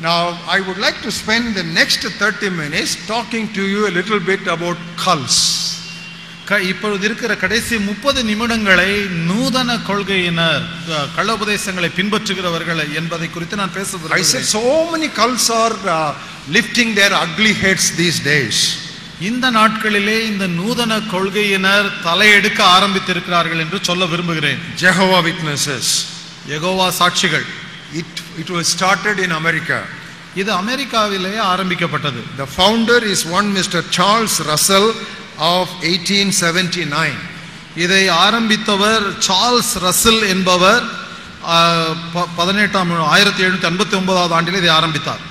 Now I would like to spend the next 30 minutes talking to you a little bit about cults. இப்பொழுது இருக்கிற கடைசி 30 நிமிடங்களை நூதன கொள்கையினர் கள்ளோபதேசங்களை பின்பற்றுகிறவர்கள் என்பதை குறித்து நான் பேச விரும்புகிறேன். I said so many cults are lifting their ugly heads these days. இந்த நாட்களிலே இந்த நூதன கொள்கையினர் தலையெடுக்க ஆரம்பித்திருக்கிறார்கள் என்று சொல்ல விரும்புகிறேன். Jehovah Witnesses, யெகோவா சாட்சிகள். It was started in America. இது அமெரிக்காவிலே ஆரம்பிக்கப்பட்டது. The founder is one Mr. Charles Russell of 1879. இதை ஆரம்பித்தவர் சார்ல்ஸ் ரசல் என்பவர் 1759 ஆண்டில் இதை ஆரம்பித்தார்.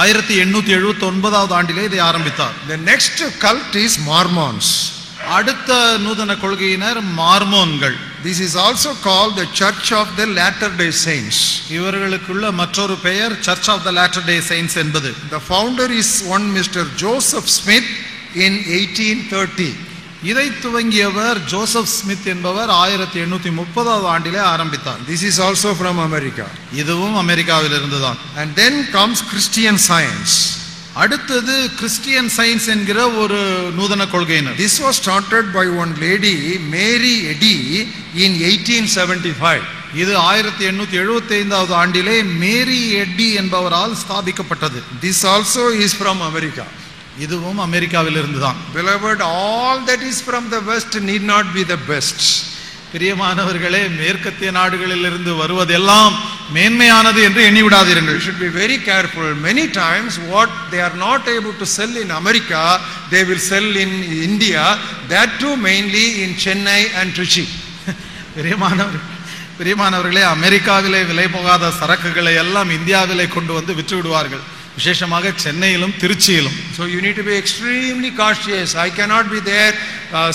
1879 ஆண்டிலே இதை ஆரம்பித்தார். The next cult is Mormons. அடுத்த நூதன கொள்கையினர் மார்மோன்கள். This is also called the Church of the Latter-day Saints. இவர்களுக்குள்ள மற்றொரு பெயர் Church of the Latter-day Saints என்பது. The founder is one Mr. Joseph Smith in 1830. இதை துவங்கியவர் ஜோசப் ஸ்மித் என்பவர் 1830 ஆண்டிலே ஆரம்பித்தார். This is also from America. இதுவும் அமெரிக்காவில் இருந்துதான். And then comes Christian Science. அடுத்தது கிறிஸ்டியன் சயின்ஸ் என்கிற ஒரு நூதன கொள்கையினர். This was started by one lady, Mary Eddy, in 1875. இது 1875 ஆண்டிலே மேரி எட்டி என்பவரால் ஸ்தாபிக்கப்பட்டது. This also is from America. இதுவும் அமெரிக்காவில் இருந்துதான். Beloved, all that is from the west need not be the best. பிரியமானவர்களே, மேற்கத்திய நாடுகளில் இருந்து வருவதெல்லாம் மேன்மையானது என்று எண்ணிவிடாதீர்கள். You should be very careful. Many times what they are not able to sell in America, they will sell in India, that too mainly in Chennai and Trichy. பிரியமானவர்களே, அமெரிக்காவிலே விலை போகாத சரக்குகளை எல்லாம் இந்தியாவிலே கொண்டு வந்து விற்று விடுவார்கள், விசேஷமாக சென்னையிலும் திருச்சியிலும். So you need to be extremely cautious. I cannot be there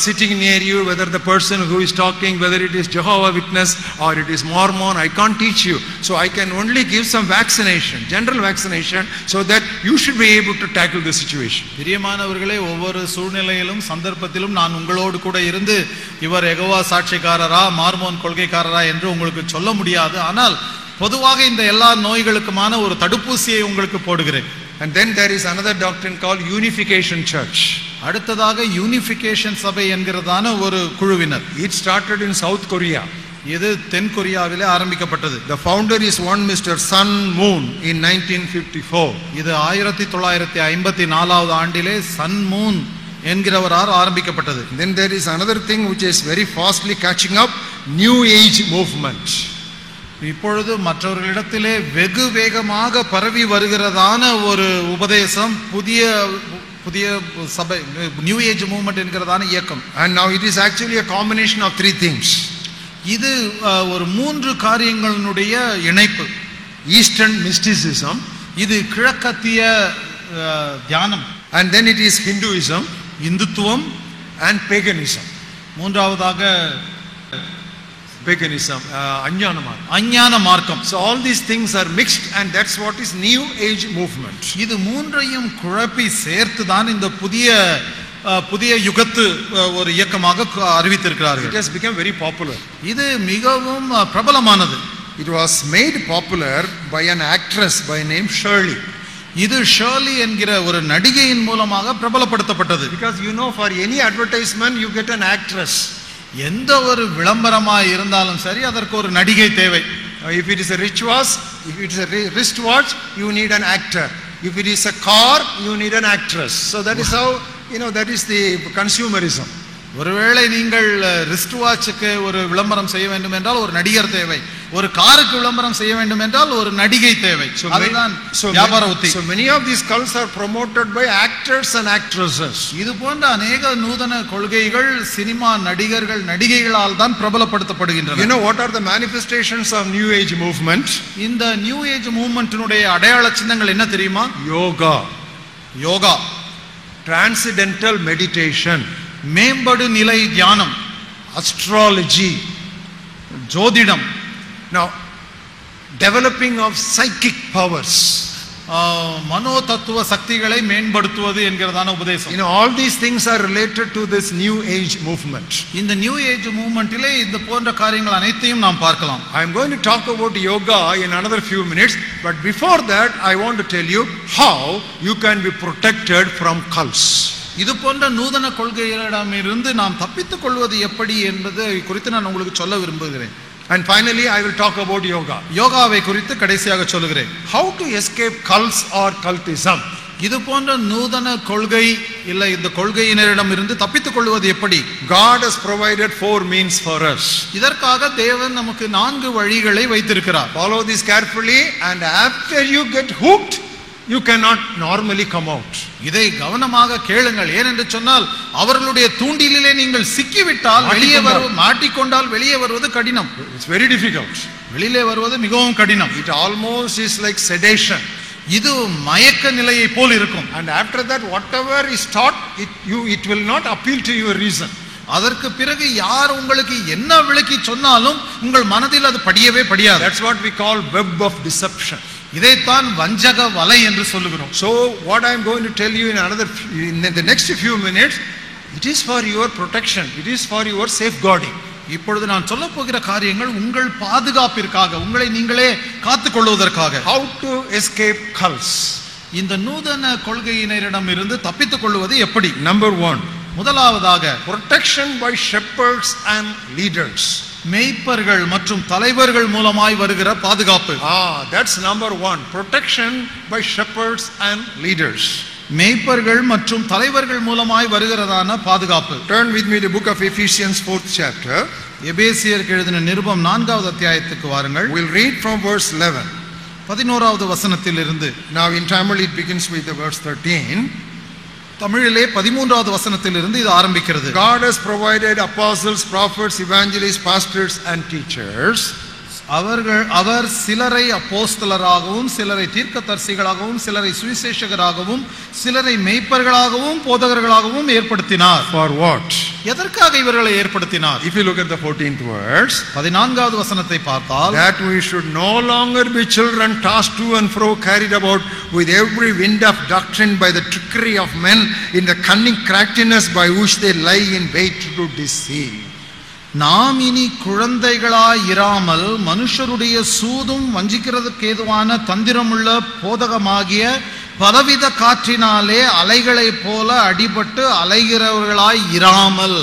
sitting near you, whether the person who is talking, whether it is Jehovah Witness or it is Mormon, I can't teach you. So I can only give some vaccination, general vaccination, so that you should be able to tackle the situation. பிரியமானவர்களே, ஒவ்வொரு சூழ்நிலையிலும் சந்தர்ப்பத்திலும் நான் உங்களோடு கூட இருந்து இவர் யெகோவா சாட்சிக்காரரா மார்மோன் கொள்கைக்காரரா என்று உங்களுக்கு சொல்ல முடியாது. ஆனால் பொதுவாக இந்த எல்லா நோய்களுக்குமான ஒரு தடுப்பூசியை உங்களுக்கு போடுகிறேன். And then there is another doctrine called Unification Church. அடுத்ததாக யூனிஃபிகேஷன் சபை என்கிறதான ஒரு குழுவினர். It started in South Korea. இது தென் கொரியாவிலே ஆரம்பிக்கப்பட்டது. The founder is one Mr. Sun Moon in 1954. இது 1954 ஆண்டிலே சன் மூன் என்கிறவரால் ஆரம்பிக்கப்பட்டது. Then there is another thing which is very fastly catching up, New Age movement. இப்பொழுது மற்றவர்களிடத்திலே வெகு வேகமாக பரவி வருகிறதான ஒரு உபதேசம், புதிய புதிய சபை, நியூ ஏஜ் மூவ்மெண்ட் என்கிறதான இயக்கம். And now it is actually a combination of three things. இது ஒரு மூன்று காரியங்களுடைய இணைப்பு. Eastern mysticism, இது கிழக்கத்திய தியானம். and then it is Hinduism, இந்துத்துவம், and paganism. மூன்றாவதாக Paganism, அஞ்ஞான மார்க்கம். So all these things are mixed, and that's what is New Age movement. இது மூன்றையும் குழப்பி சேர்த்து தான் இந்த புதிய யுகத்து ஒரு இயக்கமாக அறிவித்திருக்கிறார்கள். It has become very popular. இது மிகவும் பிரபலமானது. It was made popular by an actress by name Shirley. இது ஷர்லி என்கிற ஒரு நடிகையின் மூலமாக பிரபலப்படுத்தப்பட்டது. Because you know, for any advertisement you get an actress. எந்த ஒரு விளம்பரமாய் இருந்தாலும் சரி, அதற்கு ஒரு நடிகை தேவை. If it is a wristwatch, you need an actor. If it is a car, you need an actress. So that is how, that is the consumerism. ஒருவேளை நீங்கள் ரிஸ்ட் வாட்சுக்கு ஒரு விளம்பரம் செய்ய வேண்டும் என்றால் ஒரு நடிகர் தேவை, ஒரு காருக்கு விளம்பரம் செய்ய வேண்டும் என்றால் ஒரு நடிகை தேவை. அதுதான் வியாபார உத்தி. So many of these cults are promoted by actors and actresses. இது போன்ற அநேக நூதன கொள்கைகள் சினிமா நடிகர்கள் நடிகைகளால் தான் பிரபலப்படுத்தப்படுகின்றன. You know what are the manifestations of New Age movement? இந்த நியூ ஏஜ் மூவ்மென்ட்டினுடைய அடையாள சின்னங்கள் என்ன தெரியுமா? யோகா, transcendental meditation, மேம்படு நிலை தியானம், astrology, ஜோதிடம். Now, developing of psychic powers. மனோ தத்துவ சக்திகளை மேம்படுத்துவது என்கிறதான உபதேசம். All these things are related to this new age movement. இந்த நியூ ஏஜ் மூவ்மென்ட்டிலே இந்த போன்ற காரியங்கள் அனைத்தையும் நாம் பார்க்கலாம். I am going to talk about yoga in another few minutes, but before that I want to tell you how you can be protected from cults. இது போன்ற நூதன கொள்கைகளிடமிருந்து நாம் தப்பித்துக் கொள்வது எப்படி என்பது குறித்து நான் உங்களுக்கு சொல்ல விரும்புகிறேன். And finally I will talk about yoga. யோகாவை குறித்து கடைசியாக சொல்லுகிறேன். How to escape cults or cultism. இது போன்ற நூதன கொள்கை இல்ல இந்த கொள்கையினரிடமிருந்து தப்பித்துக் கொள்வது எப்படி? God has provided 4 means for us. இதற்காக தேவன் நமக்கு 4 வழிகளை வைத்திருக்கிறார். Follow this carefully, and after you get hooked you cannot normally come out. இதை கவனமாக கேளுங்கள். ஏனென்று சொன்னால் அவர்களுடைய தூண்டிலே நீங்கள் சிக்கிவிட்டால் மாட்டிக்கொண்டால் வெளியே வருவது கடினம். It's very difficult. வெளியிலே வருவது மிகவும் கடினம். It almost is like sedation. இது மயக்க நிலையை போல் இருக்கும். And after that whatever is taught it will not appeal to your reason. அதற்கு பிறகு யார் உங்களுக்கு என்ன விளக்கி சொன்னாலும் உங்கள் மனதில் அது படியவே படியாது. That's what we call web of deception. இதைத்தான் வஞ்சக வலை என்று சொல்லுகிறோம். So what I am going to tell you in the next few minutes, it is for your protection, it is for your safeguarding. இப்பொழுது நான் சொல்ல போகிற காரியங்கள் உங்கள் பாதுகாப்பிற்காக, உங்களை நீங்களே காத்துக் கொள்வதற்காக. How to escape cults. இந்த நூதன கொள்கையினரிடமிருந்து தப்பித்துக் கொள்வது எப்படி? Number 1, முதலாவதாக protection by shepherds and leaders. மேய்ப்பர்கள் மற்றும் தலைவர்கள் மூலமாய் வருகிற பாதுகாப்பு. That's number 1, protection by shepherds and leaders. மேய்ப்பர்கள் மற்றும் தலைவர்கள் மூலமாய் வருகிறதான பாதுகாப்பு. Turn with me to the book of Ephesians 4th chapter. எபேசியருக்கு எழுதின நிருபம் 4வது அத்தியாயத்துக்கு வாருங்கள். We'll read from verse 11. 11வது வசனத்திலிருந்து. Now in Tamil it begins with the verse 13. தமிழிலே 13வது வசனத்திலிருந்து இது ஆரம்பிக்கிறது. God has provided apostles, prophets, evangelists, pastors and teachers. அவர் சிலரை அப்போஸ்தலராகவும் சிலரை தீர்க்கதரிசிகளாகவும் சிலரை சுவிசேஷகராகவும் சிலரை மேய்ப்பர்களாகவும் போதகர்களாகவும் ஏற்படுத்தினார். For what? எதற்காக இவர்களை ஏற்படுத்தினார்? If you look at the 14th verse, 14வது வசனத்தை பார்த்தால், that we should no longer be children tossed to and fro, carried about with every wind of doctrine by the trickery of men in the cunning craftiness by which they lie in wait to deceive. நாம் இனி குழந்தைகளாய் இராமல் மனுஷருடைய சூதும் வஞ்சிக்கிறதுக்கு ஏதுவான தந்திரமுள்ள போதகமாகிய பலவித காற்றினாலே அலைகளை போல அடிபட்டு அலைகிறவர்களாய் இராமல்.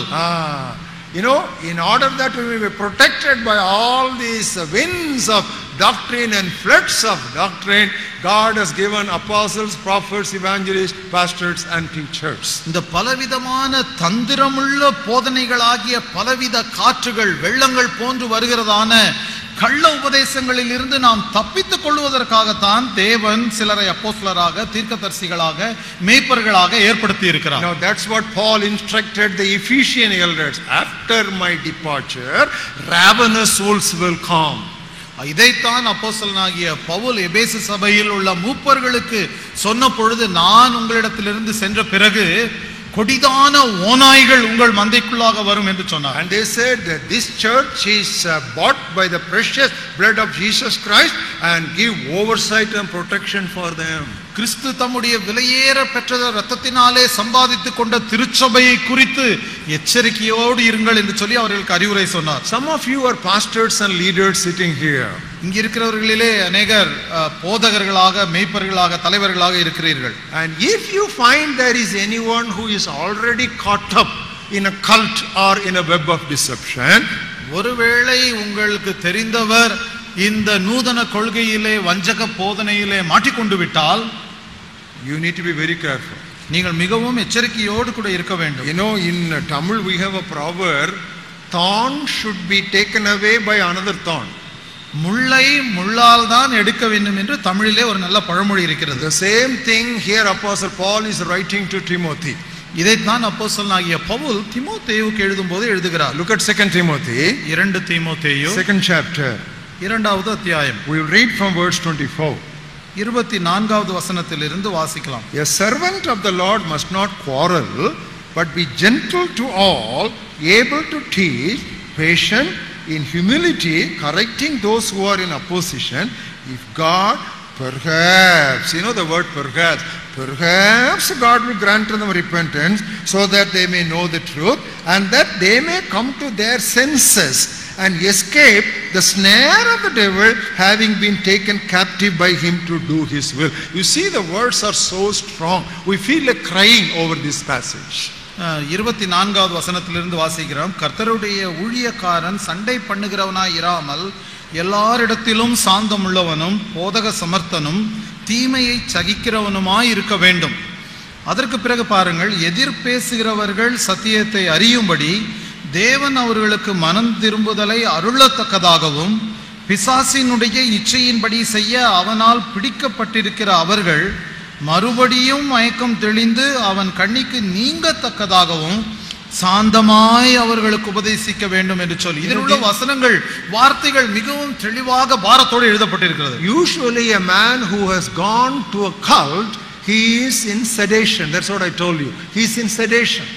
In order that we may be protected by all these winds of doctrine and floods of doctrine, God has given apostles, prophets, evangelists, pastors and teachers. இந்த பலவிதமான தந்திரமுள்ள போதனைகளாகிய பலவித காற்றுகள் வெள்ளங்கள் போன்று வருகிறதான கள்ள உபதேசங்களில் இருந்து நாம் தப்பித்துக் கொள்வதற்காகத்தான் தேவன் சிலரை அப்போஸ்தலராக, தீர்க்கதரிசிகளாக, மேய்ப்பர்களாக ஏற்படுத்தி இருக்கிறார். Now that's what Paul instructed the Ephesian elders. After my departure, ravenous wolves will come. இதைத்தான் அப்போஸ்தலனாகிய பவுல் எபேசு சபையில் உள்ள மூப்பர்களுக்கு சொன்ன பொழுது, நான் உங்களிடத்திலிருந்து சென்ற பிறகு கொடிதான ஓநாய்கள் உங்கள் மந்தைக்குள்ளாக வரும் என்று சொன்னார். And they said that this church is bought by the precious blood of Jesus Christ and give oversight and protection for them. கிறிஸ்து தம்முடைய விலையேற பெற்ற இரத்தத்தினாலே சம்பாதித்துக் கொண்ட திருச்சபையை குறித்து எச்சரிக்கையோடு இருங்கள் என்று சொல்லி அவர்களுக்கு அறிவுரை சொன்னார். Some of you are pastors and leaders sitting here. இங்க இருக்கிறவர்களிலே அநேகர் போதகர்களாக, மேய்ப்பர்களாக, தலைவர்களாக இருக்கிறீர்கள். And if you find there is anyone who is already caught up in a cult or in a web of deception, ஒருவேளை உங்களுக்கு தெரிந்தவர் இந்த நூதன கொள்கையிலே வஞ்சக போதனையிலே மாட்டிக்கொண்டு விட்டால், you need to be very careful. நீங்கள் மிகவும் எச்சரிக்கையோடு கூட இருக்க வேண்டும். In Tamil we have a proverb, thorn should be taken away by another thorn. முள்ளை முள்ளால் தான் எடுக்க வேண்டும் என்று தமிழிலே ஒரு நல்ல பழமொழி இருக்கிறது. The same thing here Apostle Paul is writing to Timothy. இதைத்தான் அப்போஸ்தலனாகிய பவுல் தீமோத்தேயுவுக்கு எழுதும்போது எழுதுகிறார். Look at 2 Timothy, 2 தீமோத்தேயு 2nd chapter. 2வது அத்தியாயம். We will read from verse 24. 24வது வசனத்திலிருந்து வாசிக்கலாம். A servant of the Lord must not quarrel, but be gentle to all, able to teach, patient, in humility, correcting those who are in opposition, if God Perhaps, you know the word perhaps. Perhaps God will grant them repentance so that they may know the truth and that they may come to their senses and escape the snare of the devil, having been taken captive by him to do his will. You see, the words are so strong. We feel like crying over this passage. 24வது வசனத்திலிருந்து வாசிக்கிறோம். கர்த்தருடைய ஊழியக்காரன் சண்டை பண்ணுகிறவனாய் இராமல் எல்லாரிடத்திலும் சாந்தம் உள்ளவனும் போதக சமர்த்தனும் தீமையை சகிக்கிறவனுமாய் இருக்க வேண்டும். அதற்கு பிறகு பாருங்கள், எதிர் பேசுகிறவர்கள் சத்தியத்தை அறியும்படி தேவன் அவர்களுக்கு மனம் திரும்புதலை அருளத்தக்கதாகவும் பிசாசினுடைய இச்சையின்படி செய்ய அவனால் பிடிக்கப்பட்டிருக்கிற அவர்கள் மறுபடியும் மயக்கம் தெளிந்து அவன் கண்ணிக்கு நீங்கத்தக்கதாகவும் சாந்தமாய் அவர்களுக்கு உபதேசிக்க வேண்டும் என்று சொல்லி இதில் உள்ள வசனங்கள், வார்த்தைகள் மிகவும் தெளிவாக பாரத்தோடு எழுதப்பட்டிருக்கிறது. Usually a man who has gone to a cult, he is in sedation. That's what I told you. He is in sedation.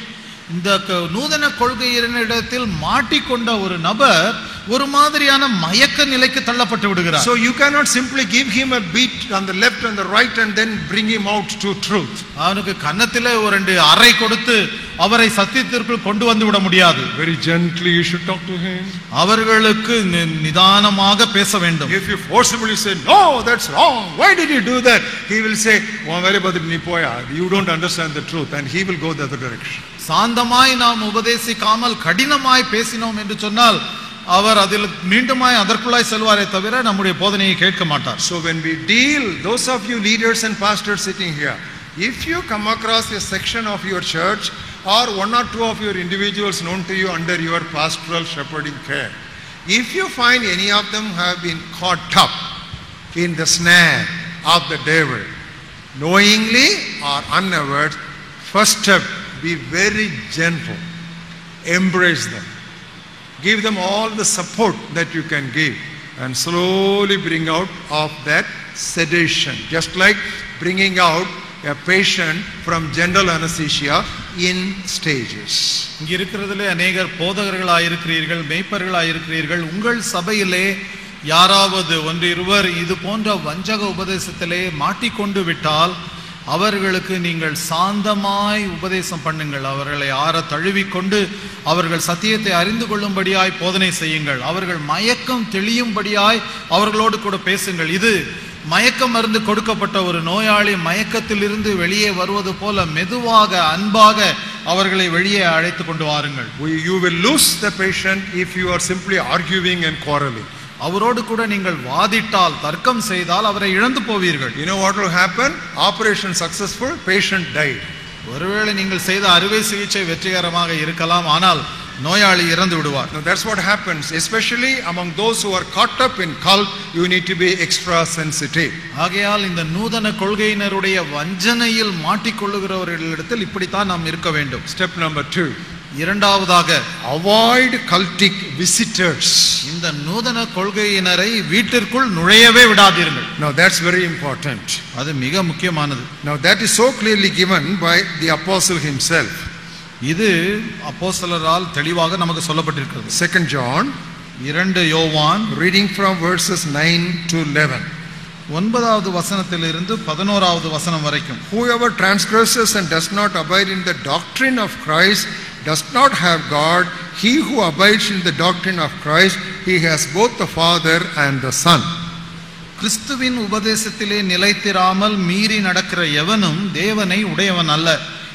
இந்த நூதன கொள்கையினரிடத்தில் மாட்டிக்கொண்ட ஒரு நபர் ஒரு மாதிரியான மயக்க நிலைக்கு தள்ளப்பட்டு விடுகிறார். So you cannot simply give him a beat on the left and the right and then bring him out to truth. அவனுக்கு கன்னத்திலே ஒரு 2 அறை கொடுத்து அவரை சத்தியத்திற்குள் கொண்டு வந்து விட முடியாது. Very gently you should talk to him. அவர்களுக்கு நிதானமாக பேச வேண்டும். If you forcibly say no, that's wrong, why did you do that, he will say you don't understand the truth, and he will go the other direction. சாந்தமாய் நாம் உபதேசிக்காமல் கடினமாய் பேசினோம் என்று சொன்னால் அவர் அதில் மீண்டுமாய் அதற்குள்ளாய் செல்வாரே தவிர நம்முடைய போதனையை கேட்க மாட்டார். So when we deal, those of you leaders and pastors sitting here, if you come across a section of your church or 1 or 2 of your individuals known to you under your pastoral shepherding care, if you find any of them have been caught up in the snare of the devil, knowingly or unaware, first step, be very gentle, embrace them, give them all the support that you can give, and slowly bring out of that sedation, just like bringing out a patient from general anesthesia in stages. இங்க இருக்கிறதுல अनेகர் போதகர்களாய் இருக்கிறீர்கள், மேய்ப்பர்களாய் இருக்கிறீர்கள். உங்கள் சபையிலே யாராவது 1-2 இது போன்ற வஞ்சக உபதேசத்திலே மாட்டிக்கொண்டு விட்டால் அவர்களுக்கு நீங்கள் சாந்தமாய் உபதேசம் பண்ணுங்கள். அவர்களை ஆற தழுவிக்கொண்டு அவர்கள் சத்தியத்தை அறிந்து கொள்ளும்படியாய் போதனை செய்யுங்கள். அவர்கள் மயக்கம் தெளியும்படியாய் அவர்களோடு கூட பேசுங்கள். இது மயக்க மருந்து கொடுக்கப்பட்ட ஒரு நோயாளி மயக்கத்திலிருந்து வெளியே வருவது போல மெதுவாக அன்பாக அவர்களை வெளியே அழைத்து கொண்டு வாருங்கள். You will lose the patient if you are simply arguing and quarreling. அவரோடு கூட நீங்கள் வாதிட்டால் தர்க்கம் செய்தால் அவரை இழந்து போவீர்கள். You know what will happen? Operation successful, patient died. ஒருவேளை நீங்கள் செய்த அறுவை சிகிச்சை வெற்றிகரமாக இருக்கலாம், ஆனால் நோயாளி இறந்து விடுவார். Now that's what happens, especially among those who are caught up in cult. You need to be extra sensitive. ஆகையால் இந்த நூதன கொள்கையினருடைய வஞ்சனையில் மாட்டிக்கொள்ளுகிறவர்களிடத்தில் இப்படித்தான் நாம் இருக்க வேண்டும். Step number 2. இரண்டாவதாக, avoid cultic visitors. இந்த நூதன கொள்கையினரை வீட்டிற்குள் நுழையவே விடாதீர்கள். Now that's very important. அது மிக முக்கியமானது. Now that is so clearly given by the apostle himself. இது அப்போஸ்தலரால் தெளிவாக நமக்கு சொல்லப்பட்டிருக்கிறது. 2 John, 2 யோவான், reading from verses 9 to 11. 9வது வசனத்திலிருந்து 11வது வசனம் வரைக்கும். Whoever transgresses and does not abide in the doctrine of Christ does not have God. He who abides in the doctrine of Christ, he has both the Father and the Son. கிறிஸ்துவின் உபதேசத்திலே நிலைத்திராமல் மீறி நடக்கிற எவனும் தேவனை உடையவன் அல்ல.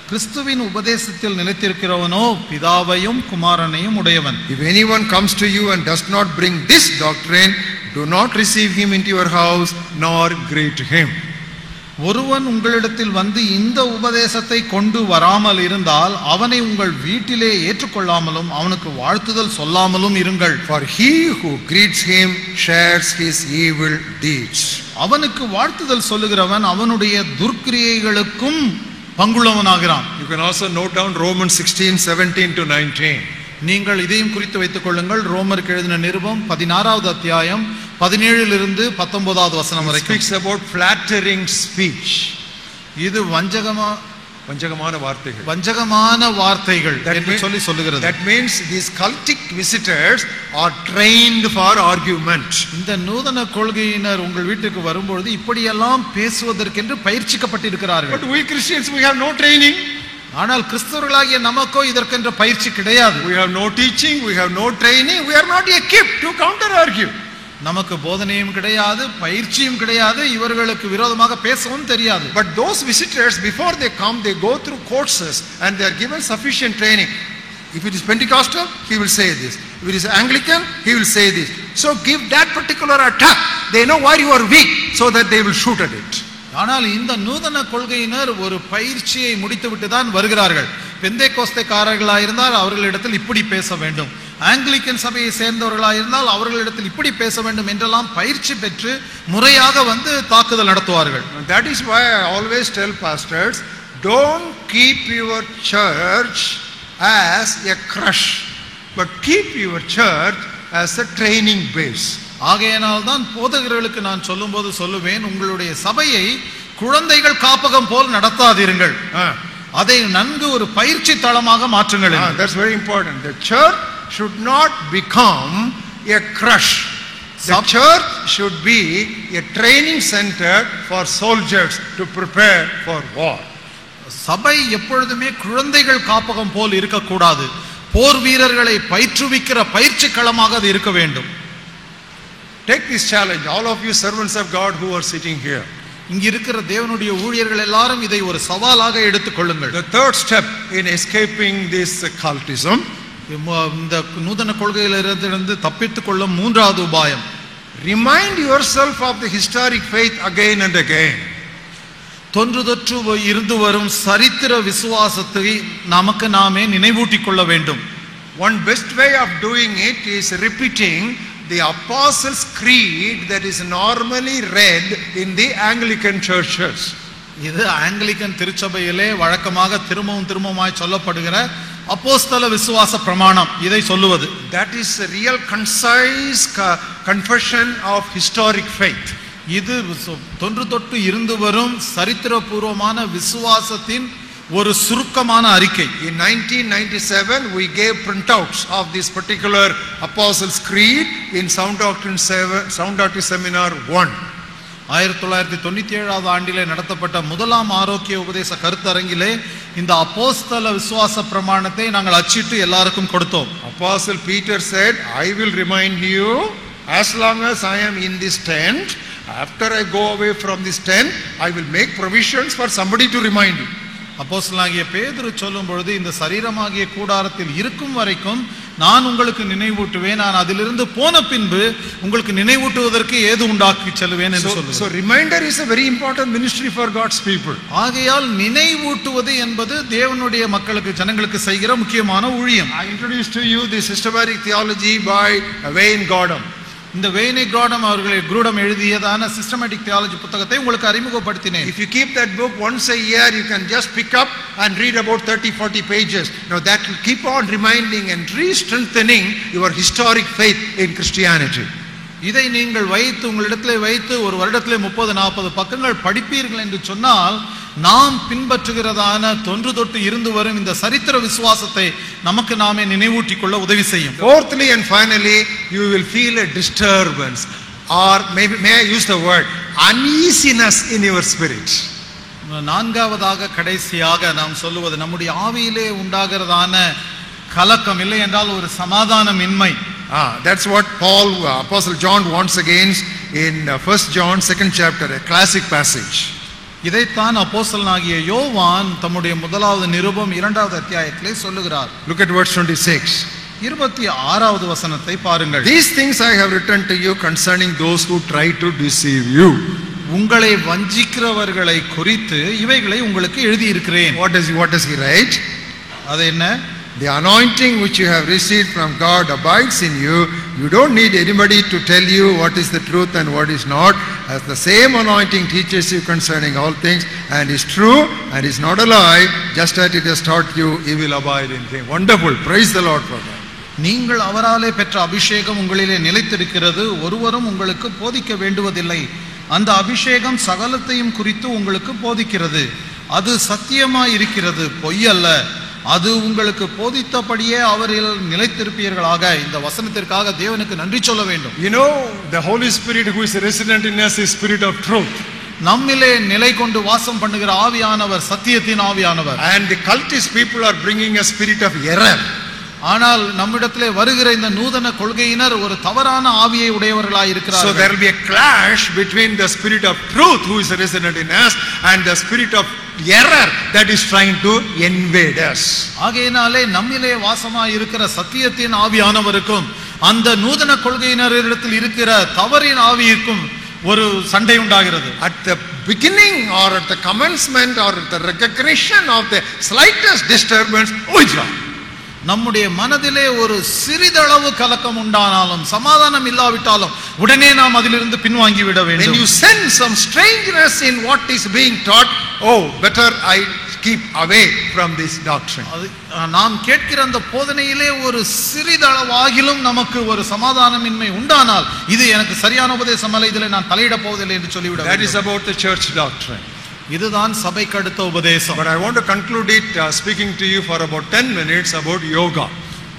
கிறிஸ்துவின் உபதேசத்தில் நிலைத்திருக்கிறவனோ பிதாவையும் குமாரனையும் உடையவன். If anyone comes to you and does not bring this doctrine, do not receive him into your house nor greet him. ஒருவன் உங்களிடத்தில் வந்து இந்த உபதேசத்தை கொண்டு வராமல் இருந்தால் அவனை உங்கள் வீட்டிலே ஏற்றுக்கொள்ளாமலும் அவனுக்கு வாழ்த்துதல் சொல்லாமலும் இருங்கள். For he who greets him shares his evil deeds. அவனுக்கு வாழ்த்துதல் சொல்லுகிறவன் அவனுடைய துர்க்கிரியைகளுக்கும் பங்குள்ளவனாகிறான். You can also note down Romans 16:17 to 19. நீங்கள் இதையும் குறித்து வைத்துக் கொள்ளுங்கள். ரோமருக்கு எழுதின நிருபம் 16வது அத்தியாயம் 17லிருந்து 19வது வசனம் வரைக்கும். Speaks about flattering speech. இது வஞ்சகமான வார்த்தைகள். வஞ்சகமான வார்த்தைகள் என்று சொல்லி சொல்லுகிறது. That means these cultic visitors are trained for argument. இந்த நூதன கொள்கையினர் உங்கள் வீட்டுக்கு வரும்போது இப்படியெல்லாம் பேசுவதற்கென்று பயிற்சிக்கப்பட்டிருக்கிறார்கள். But we Christians, we have no training. ஆனால் கிறிஸ்தவர்களாகிய நமக்கோ இதற்கென்ற பயிற்சி கிடையாது. We have no teaching, we have no training, we are not equipped to counter argue. நமக்கு போதனையும் கிடையாது, பயிற்சியும் கிடையாது, இவர்களுக்கு விரோதமாக பேசவும் தெரியாது. But those visitors, before they come, they go through courses and they are given sufficient training. If it is Pentecostal, he will say this. If it is Anglican, he will say this. So give that particular attack. They know where you are weak, so that they will shoot at it. ஆனால் இந்த நூதன கொள்கையினர் ஒரு பயிற்சியை முடித்துவிட்டு தான் வருகிறார்கள். பெந்தேகோஸ்தேக்காரர்களாக இருந்தால் அவர்களிடத்தில் இப்படி பேச வேண்டும், ஆங்கிலிக்கன் சபையை சேர்ந்தவர்களாக இருந்தால் அவர்களிடத்தில் இப்படி பேச வேண்டும் என்றெல்லாம் பயிற்சி பெற்று முறையாக வந்து தாக்குதல் நடத்துவார்கள். That is why I always tell pastors, don't keep your church as a crush, but keep your church as a training base. ஆகையினால் தான் போதகர்களுக்கு நான் சொல்லும்போது சொல்லுவேன், உங்களுடைய சபையை குழந்தைகள் காப்பகம் போல் நடத்தாதீர்கள், அதை நன்கு ஒரு பயிற்சி தளமாக மாற்றுங்கள். That's very important. The church should not become a crush. The church should be a training center for soldiers to prepare for war. சபை எப்பொழுதுமே குழந்தைகள் காப்பகம் போல் இருக்கக்கூடாது, போர் வீரர்களை பயிற்றுவிக்கிற பயிற்சி களமாக அது இருக்க வேண்டும். Take this challenge, all of you servants of God who are sitting here. இங்க இருக்கிற தேவனுடைய ஊழியர்கள் எல்லாரும் இதை ஒரு சவாலாக எடுத்துக் கொள்ளுங்கள். The third step in escaping this cultism, இந்த நூதன கொள்கையிலிருந்து தப்பித்துக் கொள்ளும் மூன்றாவது உபாயம், remind yourself of the historic faith again and again. தொன்று தொற்று இருந்து வரும் சரித்திர விசுவாசத்தை நமக்கு நாமே நினைவூட்டிக் கொள்ள வேண்டும். One best way of doing it is repeating the Apostles' Creed that is normally read in the Anglican churches. இது ஆங்கிலிக்கன் திருச்சபையிலே வழக்கமாக திரும்பவுமாய் சொல்லப்படுகிற அப்போஸ்தல விசுவாச பிரமாணம் இதை சொல்லுவது. That is a real concise confession of historic faith. இது தொன்று தொட்டு இருந்து வரும் சரித்திரபூர்வமான விசுவாசத்தின் ஒரு சுருக்கமான அறிக்கை. In 1997 we gave printouts of this particular Apostles' Creed in Sound Doctrine Seminar 1. 1997 ஆண்டிலே நடத்தப்பட்ட முதலாம் ஆரோக்கிய உபதேச கருத்தரங்கிலே இந்த அப்போஸ்தல விசுவாச பிரமாணத்தை நாங்கள் அச்சிட்டு எல்லாருக்கும் கொடுத்தோம். Apostle Peter said, I will remind you as long as I am in this tent. After I go away from this tent, I will make provisions for somebody to remind you. அப்போஸ்தலனாகிய பேதுரு சொல்லும் பொழுது, இந்த சரீரமாகிய கூடாரத்தில் இருக்கும் வரைக்கும் நான் உங்களுக்கு நினைவூட்டுவேன், நான் அதிலிருந்து போன பின்பு உங்களுக்கு நினைவூட்டுவதற்கு ஏது உண்டாக்கி செல்வேன் என்று சொல்லுவார். So reminder is a very important ministry for God's people. ஆகையால் நினைவூட்டுவது என்பது தேவனுடைய மக்களுக்கு ஜனங்களுக்கு செய்கிற முக்கியமான ஊழியம். I introduced to you the systematic theology by Wayne Grudem. இந்த வேனே குரூடம் எழுதியதான சிஸ்டமேட்டிக் தியாலஜி புத்தகத்தை உங்களுக்கு அறிமுகப்படுத்தினேன். If you keep that book once a year, you can just pick up and read about 30-40 pages. Now that will keep on reminding and re-strengthening your historic faith in Christianity. இதை நீங்கள் வைத்து உங்களிடத்திலே வைத்து ஒரு வருடத்திலே 30-40 பக்கங்கள் படிப்பீர்கள் என்று சொன்னால், நாம் பின்பற்றுகிறதான தொன்று தொட்டு இருந்து வரும் இந்த சரித்திர விசுவாசத்தை நமக்கு நாமே நினைவூட்டிக் கொள்ள உதவி செய்யும். Fourthly and finally, you will feel a disturbance, or maybe may I use the word uneasiness in your spirit. நான்காவதாக கடைசியாக நாம் சொல்லுவது, நம்முடைய ஆவியிலே உண்டாகிறதான கலக்கம், இல்லை என்றால் ஒரு சமாதானமின்மை. That's what Apostle John warns against in 1 John 2nd chapter, a classic passage. இதைத்தான் அப்போஸ்தலனாகிய யோவான் தம்முடைய முதலாவது நிருபம் 2வது அத்தியாயத்திலே சொல்லுகிறார். Look at verse 26. 26வது வசனத்தை பாருங்கள். These things I have written to you concerning those who try to deceive you. உங்களை வஞ்சிக்கிறவர்களை குறித்து இவைகளை உங்களுக்கு எழுதி இருக்கிறேன். What does he write? அது என்ன? The anointing which you have received from God abides in you. You don't need anybody to tell you what is the truth and what is not, as the same anointing teaches you concerning all things, and is true and is not a lie. Just as it has taught you, you will abide in him. Wonderful. Praise the Lord for that. நீங்கள் அவராலே பெற்ற அபிஷேகம் உங்களிலே நிலைத்திருக்கிறது, ஒருவரும் உங்களுக்கு போதிக்க வேண்டுவதில்லை. அந்த அபிஷேகம் சகலத்தையும் குறித்து உங்களுக்கு போதிக்கிறது. அது சத்தியமாய் இருக்கிறது, பொய் அல்ல. அது உங்களுக்கு போதித்தபடியே அவரில் நிலைத்திருப்பீர்களாக. இந்த வசனத்திற்காக தேவனுக்கு நன்றி சொல்ல வேண்டும். You know, the Holy Spirit who is resident in us is Spirit of truth. நம்மிலே நிலை கொண்டு வாசம் பண்ணுகிற ஆவியானவர் சத்தியத்தின் ஆவியானவர். And the cultist people are bringing a spirit of error. ஆனால் நம்மிடத்திலே வருகிற இந்த நூதன கொள்கையினர் ஒரு தவறான ஆவியை உடையவர்களாய் இருக்கிறார்கள். So there will be a clash between the spirit of truth who is resident in us and the spirit of error that is trying to invade us. ஆகையினாலே நம்மிலே வாசமாய் இருக்கிற சத்தியத்தின் ஆவியானவருக்கும் அந்த நூதன கொள்கையினரிடத்தில் இருக்கிற தவறின் ஆவியிற்கும் ஒரு சண்டை உண்டாகிறது. At the beginning or at the commencement or at the recognition of the slightest disturbance, withdraw. நம்முடைய மனதிலே ஒரு சிறிதளவு கலக்கம் உண்டானாலும் சமாதானம் இல்லாவிட்டாலும் உடனே நாம் அதிலிருந்து பின்வாங்கி விட வேண்டும். When you sense some strangeness in what is being taught, oh, better I keep away from this doctrine. நாம் கேட்கிற அந்த போதனையிலே ஒரு சிறிதளவாகிலும் நமக்கு ஒரு சமாதானமின்மை உண்டானால் இது எனக்கு சரியான உபதேசம் அல்ல, இதிலே நான் தலையிட போவதில்லை என்று சொல்லிவிட வேண்டும். That is about the church doctrine. இதுதான் சபைக்கு அடுத்த உபதேசம். But I want to conclude it speaking to you for about 10 minutes about yoga.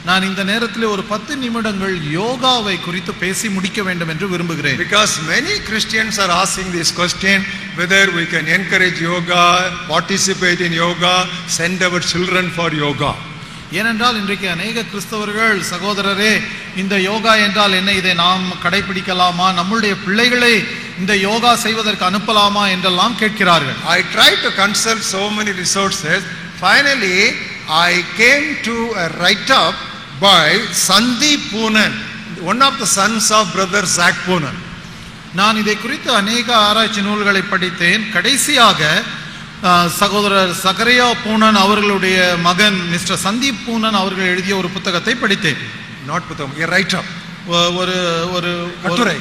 நான் இந்த நேரத்தில் ஒரு 10 நிமிடங்கள் யோகாவை குறித்து பேசி முடிக்க வேண்டும் என்று விரும்புகிறேன். Because many Christians are asking this question whether we can encourage yoga, participate in yoga, send our children for yoga. ஏனென்றால் இன்றைக்கு அநேக கிறிஸ்தவர்கள் சகோதரரே இந்த யோகா என்றால் என்ன, இதை நாம் கடைபிடிக்கலாமா, நம்முடைய பிள்ளைகளை இந்த யோகா செய்வதற்கு அனுப்பலாமா என்றெல்லாம் கேட்கிறார்கள். I tried to consult so many resources. Finally, I came to a write-up by Sandeep Poonen, one of the sons of brother Zach Poonen. நான் இதை குறித்து அநேக ஆராய்ச்சி நூல்களை படித்தேன். கடைசியாக சகோதரர் சகரியா பூனன் அவர்களுடைய மகன் மிஸ்டர் சந்தீப் பூனன் அவர்கள் எழுதிய ஒரு புத்தகத்தை படித்தேன். Not புத்தகம், a write-up. ஒரு ஒரு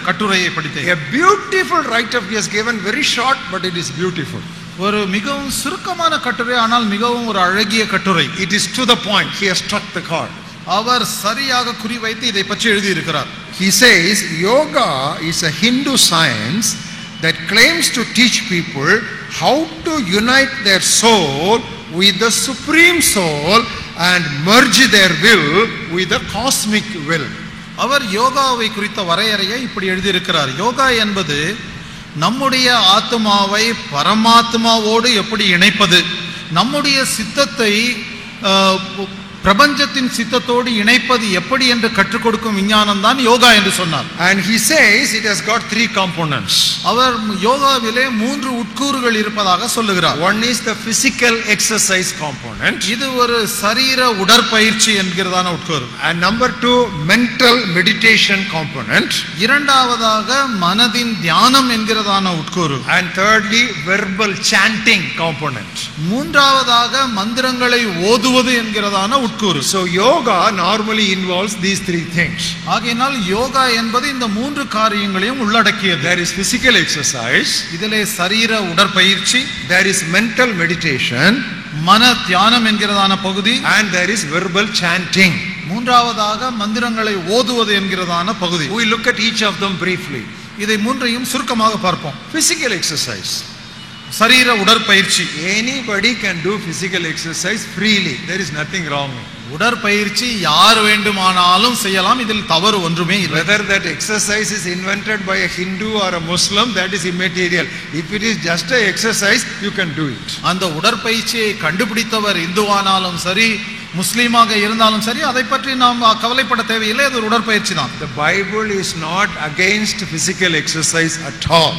கட்டுரையை படித்தேன். A beautiful write-up he has given, very short but it is beautiful. ஒரு மிகவும் சுருக்கமான கட்டுரை, ஆனால் மிகவும் ஒரு அழகிய கட்டுரை. It is to the point. He has struck the chord. அவர் சரியாக குறிவைத்து இதை பற்றி எழுதி இருக்கிறார். He says yoga is a Hindu science that claims to teach people how to unite their soul with the supreme soul and merge their will with the cosmic will. அவர் யோகாவை குறித்த வரையறையை இப்படி எழுதி இருக்கிறார். யோகா என்பது நம்முடைய ஆத்மாவை பரமாத்மாவோடு எப்படி இணைப்பது, நம்முடைய சித்தத்தை பிரபஞ்சத்தின் சித்தத்தோடு இணைப்பது எப்படி என்று கற்றுக் கொடுக்கும் விஞ்ஞானம் தான் யோகா என்று சொன்னார். And he says it has got 3 components. அவர் யோகாவிலே 3 உட்கூறுகள் இருப்பதாக சொல்லுகிறார். One is the physical exercise component. இது ஒரு சரீர உடற்பயிற்சி என்கிறதான உட்கூறு. And number 2, mental meditation component. இரண்டாவதாக மனதின் தியானம் என்கிறதான உட்கூறு. And thirdly, verbal chanting component. மூன்றாவதாக மந்திரங்களை ஓதுவது என்கிறதான உட்கூறு. So yoga normally involves these 3 things. ஆகையினால் யோகா என்பது இந்த 3 காரியங்களையும் உள்ளடக்கியது. There is physical exercise, இதிலே சரீர உடற்பயிற்சி, there is mental meditation, மன தியானம் என்கிறதான பகுதி, and there is verbal chanting. மூன்றாவதாக மந்திரங்களை ஓதுவது என்கிறதான பகுதி. We look at each of them briefly. இதை மூன்றையும் சுருக்கமாக பார்ப்போம். Physical exercise. சரீர உடற்பயிற்சி. Anybody can do physical exercise freely. There is nothing wrong. உடற்பயிற்சி யார் வேண்டுமானாலும் செய்யலாம், இதில் தவறு ஒன்றுமே இல்லை. Whether that exercise is invented by a Hindu or a Muslim, that is immaterial. If it is just a exercise, you can do it. அந்த உடற்பயிற்சியை கண்டுபிடித்தவர் இந்துவானாலும் சரி முஸ்லீமாக இருந்தாலும் சரி அதை பற்றி நாம் கவலைப்பட தேவையில்லை, அது ஒரு உடற்பயிற்சி தான். The Bible is not against physical exercise at all.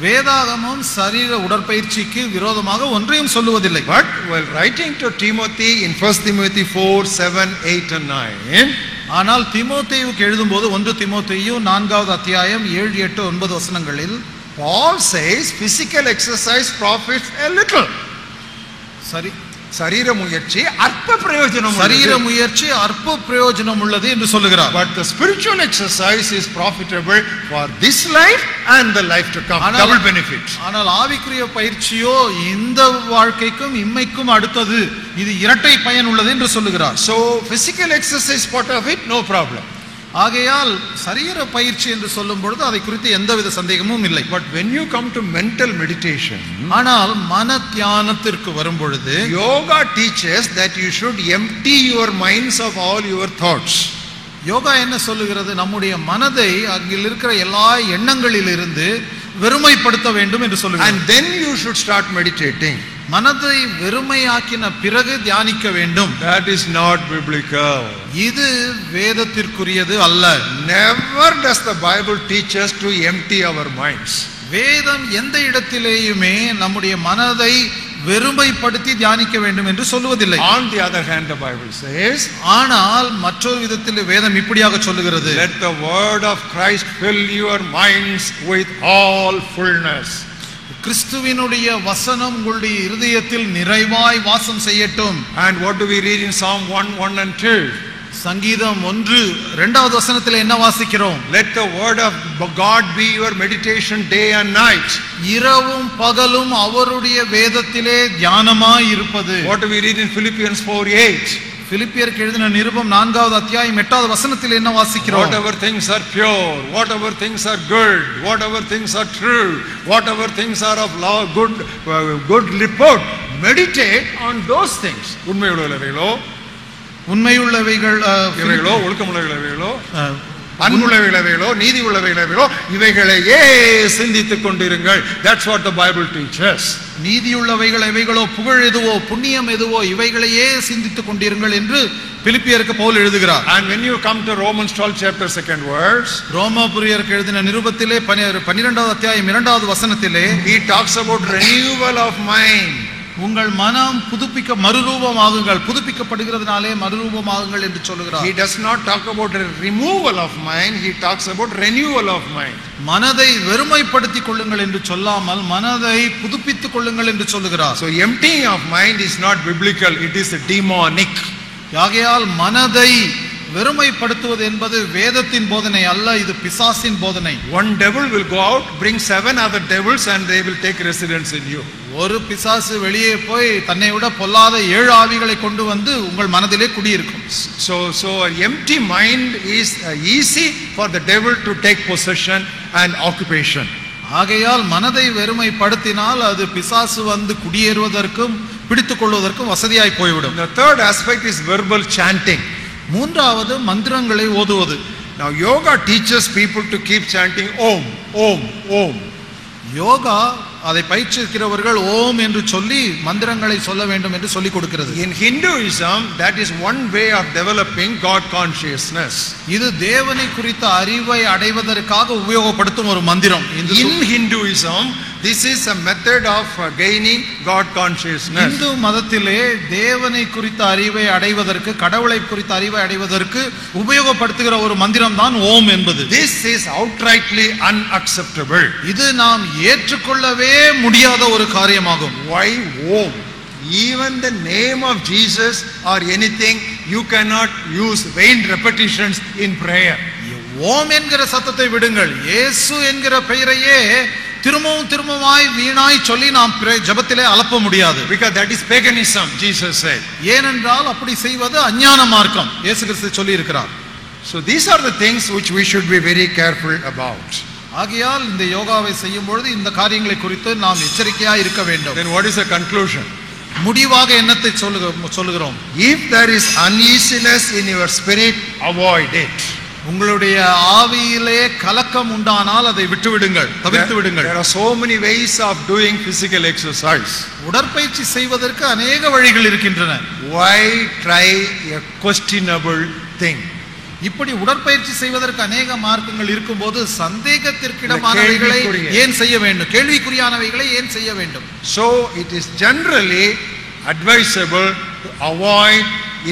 வேதாகமம் சரீர உடற்பயிற்சிக்கு விரோதமாக ஒன்றையும் சொல்லுவதில்லை. But while writing to Timothy in 1 Timothy 4, 7, 8 and 9, ஆனால் தீமோத்தேயுவுக்கு எழுதும்போது 1 தீமோத்தேயு 4வது அத்தியாயம் 7, 8, 9 வசனங்களில் Paul says physical exercise profits a little. சரி, சரீர முயற்சி அற்ப பிரயோஜனம், சரீர முயற்சி அற்ப பிரயோஜனம் உள்ளது என்று சொல்லுகிறார். But the spiritual exercise is profitable for this life and the life to come. Double benefit. ஆனால் ஆவிக்குரிய பயிற்சியோ இந்த வாழ்க்கைக்கும் இம்மைக்கும் அடுத்தது, இது இரட்டை பயன் உள்ளது என்று சொல்லுகிறார். So physical exercise part of it, no problem. ஆகையால் சரீர பயிற்சி என்று சொல்லும் பொழுது அதை குறித்து எந்தவித சந்தேகமும் இல்லை. But when you come to mental meditation, ஆனால் மன தியானத்திற்கு வரும் பொழுது yoga teaches that you should empty your minds of all your thoughts. Yoga என்ன சொல்லுகிறது? நம்முடைய மனதை அங்கில் இருக்கிற எல்லா எண்ணங்களிலிருந்து வெறுமைப்படுத்த வேண்டும் என்று சொல்லுகிறது. And then you should start meditating. மனதை வெறுமையாக்கின பிறகு தியானிக்க வேண்டும். That is not biblical. இது வேதத்திற்குரியது அல்ல. Never does the Bible teach us to empty our minds. வேதம் எந்த இடத்திலேயுமே நம்முடைய மனதை வெறுமைப்படுத்தி தியானிக்க வேண்டும் என்று சொல்லுவதில்லை. On the other hand, the Bible says, ஆனால் மற்றொரு விதத்தில் வேதம் இப்படியாக சொல்லுகிறது, let the word of Christ fill your minds with all fullness. கிறிஸ்துவினுடைய வசனம் உங்களுடைய இருதயத்தில் நிறைவாய் வாசம் செய்யட்டும். And what do we read in Psalm 1:1 and 2? சங்கீதம் 1:2 வசனத்தில் என்ன வாசிக்கிறோம்? Let the word of God be your meditation day and night. இரவும் பகலும் அவருடைய வேதத்திலே தியானமாய் இருப்பது. What do we read in Philippians 4:8? பிலிப்பியருக்கு எழுதின நிருபம் 4வது அத்தியாயம் 8வது வசனத்தில் என்ன வாசிக்கிறோம்? Whatever things are pure, whatever things are good, whatever things are true, whatever things are of good report, meditate on those things. உண்மையுள்ளவைகளோ ஒழுக்கமுள்ளவைகளோ அன்புள்ளவைகளோ நீதி உள்ளவைகளோ இவைகளையே சிந்தித்துக் கொண்டிருங்கள். That's what the Bible teaches. நீதியுள்ளவைகள் எவைகளோ, புகழ் எதுவோ, புண்ணியம் எதுவோ இவைகளையே சிந்தித்துக் கொண்டிருங்கள் என்று பிலிப்பியருக்கு பவுல் எழுதுகிறார். And when you come to Romans 12 chapter 2nd verse, ரோமாபுரியருக்கு எழுதின நிருபத்திலே 12வது அத்தியாயம் 2வது வசனத்திலே he talks about renewal of mind. உங்கள் மனம் மறுரூபமாகுங்கள், புதுப்பிக்கப்படுகிறதுனாலே மறுரூபமாகுங்கள் என்று சொல்லுகிறார். He does not talk about a removal of mind, he talks about renewal of mind. மனதை வெறுமைப்படுத்திக் கொள்ளுங்கள் என்று சொல்லாமல் மனதை புதுப்பித்துக் கொள்ளுங்கள் என்று சொல்லுகிறார். So emptying of mind is not biblical, it is demonic. ஆகையால் மனதை வெறுமைப்படுத்துவது என்பது வேதத்தின் போதனை அல்ல, இது பிசாசின் போதனை. One devil will go out, bring 7 other devils and they will take residence in you. ஒரு பிசாசு வெளியே போய் தன்னை விட பொல்லாத 7 ஆவிகளை கொண்டு வந்து உங்கள் மனதிலே குடியிருக்கும். So an empty mind is easy for the devil to take possession and occupation. ஆகையால் மனதை வெறுமைப்படுத்தினால் அது பிசாசு வந்து குடியேறுவதற்கும் பிடித்துக் கொள்வதற்கும் வசதியாய் போய்விடும். The third aspect is verbal chanting. மூன்றாவது மந்திரங்களை ஓதுவது. Now yoga teaches people to keep chanting om om om. Yoga அதை பயிற்சிக்கிறவர்கள் ஓம் என்று சொல்லி மந்திரங்களை சொல்ல வேண்டும் என்று சொல்லி கொடுக்கிறது. In Hinduism, that is one way of developing God consciousness. இது தேவனை குறித்த அறிவை அடைவதற்காக உபயோகப்படுத்தும் ஒரு மந்திரம். In Hinduism, this is a method of gaining God consciousness. Hindu மதத்திலே தேவனை குறித்த அறிவை அடைவதற்கு, கடவுளை குறித்த அறிவை அடைவதற்கு உபயோகப்படுத்துகிற ஒரு மந்திரம் தான் ஓம் என்பது. This is outrightly unacceptable. இது நாம் ஏற்றுக்கொள்ளவே முடியாத ஒரு காரியமாகும். Why om? Even the name of Jesus or anything, you cannot use vain repetitions in prayer. ஓம் என்கிற சத்தத்தை விடுங்கள், இயேசு என்கிற பெயரையே திரும்பவுமாய் வீணாய் சொல்லி நாம் ஜெபத்திலே அலப்ப முடியாது. Because that is paganism, Jesus said. ஏனென்றால் அப்படி செய்வது அஞ்ஞான மார்க்கம், இயேசு கிறிஸ்து சொல்லி இருக்கிறார். So these are the things which we should be very careful about. ஆகையால் இந்த யோகாவை செய்யும் பொழுது இந்த காரியங்களை குறித்து நாம் எச்சரிக்கையாக இருக்க வேண்டும். Then what is the conclusion? முடிவாக என்னத்தை சொல்லுகிறோம்? If there is uneasiness in your spirit, avoid it. உங்களுடைய ஆவியிலே கலக்கம் உண்டானால் அதை விட்டு விடுங்கள், தவிர்த்து விடுங்கள். There are so many ways of doing physical exercise. உடற்பயிற்சி செய்வதற்கு अनेक வழிகள் இருக்கின்றன. Why try a questionable thing? இப்படி உடற்பயிற்சி செய்வதற்கு अनेक மார்க்கங்கள் இருக்கும்போது சந்தேகத்திற்கிடமானவைகளை ஏன் செய்ய வேண்டும்? கேள்விக்குறியானவைகளை ஏன் செய்ய வேண்டும்? So it is generally advisable to avoid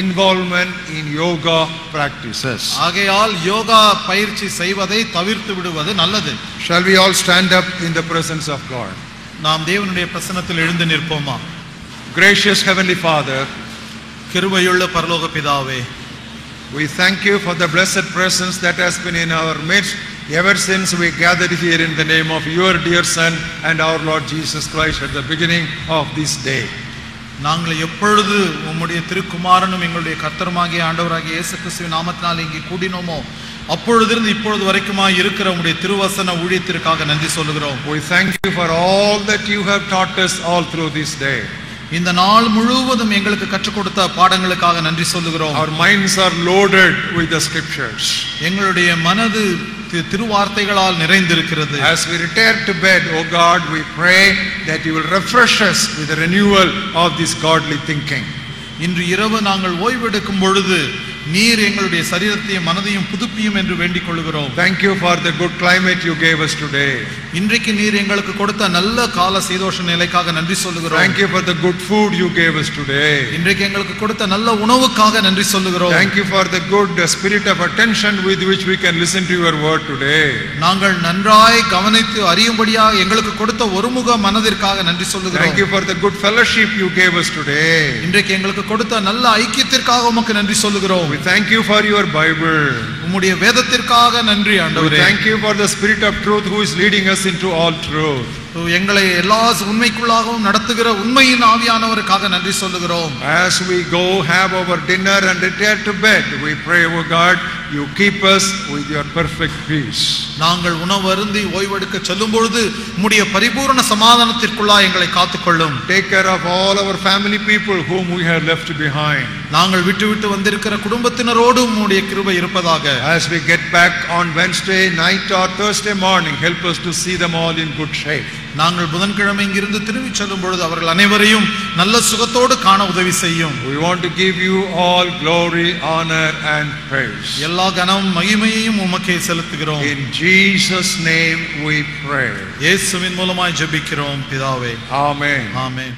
involvement in yoga practices. ஆகையால் யோகா பயிற்சி செய்வதை தவிர்த்து விடுவது நல்லது. Shall we all stand up in the presence of God? நாம் தேவனுடைய பிரசன்னத்தில் எழுந்து நிற்போமா? Gracious Heavenly Father, கிருபையுள்ள பரலோக பிதாவே, we thank you for the blessed presence that has been in our midst ever since we gathered here in the name of your dear Son and our Lord Jesus Christ at the beginning of this day. நாங்கள் எப்பொழுது உம்முடைய திருக்குமாரனும் எங்களுடைய கர்த்தருமாகிய ஆண்டவராகிய இயேசு கிறிஸ்துவின் நாமத்தினால் இங்கே கூடினோமோ அப்பொழுதிருந்து இப்பொழுது வரைக்குமாய் இருக்கிற உம்முடைய திருவசன ஊழியத்திற்காக நன்றி சொல்லுகிறோம். We thank you for all that you have taught us all through this day. இந்த நாள் முழுவதும் எங்களுக்கு கற்றுக் கொடுத்த பாடங்களுக்காக நன்றி சொல்லுகிறோம். Our minds are loaded with the scriptures. எங்களுடைய மனது திருவார்த்தைகளால் நிறைந்திருக்கிறது. As we retire to bed, oh God, we pray that you will refresh us with the renewal of this godly thinking. இன்று இரவு நாங்கள் ஓய்வெடுக்கும் பொழுது நீர் எங்களுடைய சரீரத்தையும் மனதையும் புதுப்பியும் என்று வேண்டிக் கொள்கிறோம். Thank you for the good climate you gave us today. இன்றைக்கு நீர் எங்களுக்கு கொடுத்த நல்ல கால சீதோஷ நிலைக்காக நன்றி சொல்லுகிறோம். Thank you for the good food you gave us today. இன்றைக்கு எங்களுக்கு கொடுத்த நல்ல உணவுக்காக நன்றி சொல்லுகிறோம். Thank you for the good spirit of attention with which we can listen to your word today. நாங்கள் நன்றாய் கவனித்து அறியும்படியாக எங்களுக்கு கொடுத்த ஒருமுக மனதிற்காக நன்றி சொல்லுகிறோம். Thank you for the good fellowship you gave us today. இன்றைக்கு எங்களுக்கு கொடுத்த நல்ல ஐக்கியத்திற்காக உமக்கு நன்றி சொல்லுகிறோம். We thank you for your Bible. உம்முடைய வேதத்திற்காக நன்றி ஆண்டவரே. We thank you for the spirit of truth who is leading us into all truth. எங்களை எல்லா உண்மைக்குள்ளாகவும் நடத்துகிற உண்மையின் ஆவியானவருக்காக நன்றி சொல்லுகிறோம். As we go have our dinner and retire to bed, we pray, O God, you keep us with your perfect peace. நாங்கள் உணவு அருந்தி ஓய்வெடுக்க செல்லும் பொழுது உம்முடைய பரிபூரண சமாதானத்திற்குள்ளாய் எங்களை காத்துக்கொள்ளும். Take care of all our family people whom we have left behind. நாங்கள் விட்டு வந்திருக்கிற குடும்பத்தினரோடு உம்முடைய கிருபை இருப்பதாக. As we get back on Wednesday night or Thursday morning, help us to see them all in good shape. நாங்கள் புதன்கிழமை இங்கிருந்து திரும்பி செல்லும் பொழுது அவர்கள் அனைவரையும் நல்ல சுகத்தோடு காண உதவி செய்யும். We want to give you all glory, honor and praise. எல்லா கனம் மகிமையையும் உமக்கே செலுத்துகிறோம். In Jesus' name we pray. இயேசுவின் மூலமாய் ஜெபிக்கிறோம் பிதாவே. Amen. ஆமென்.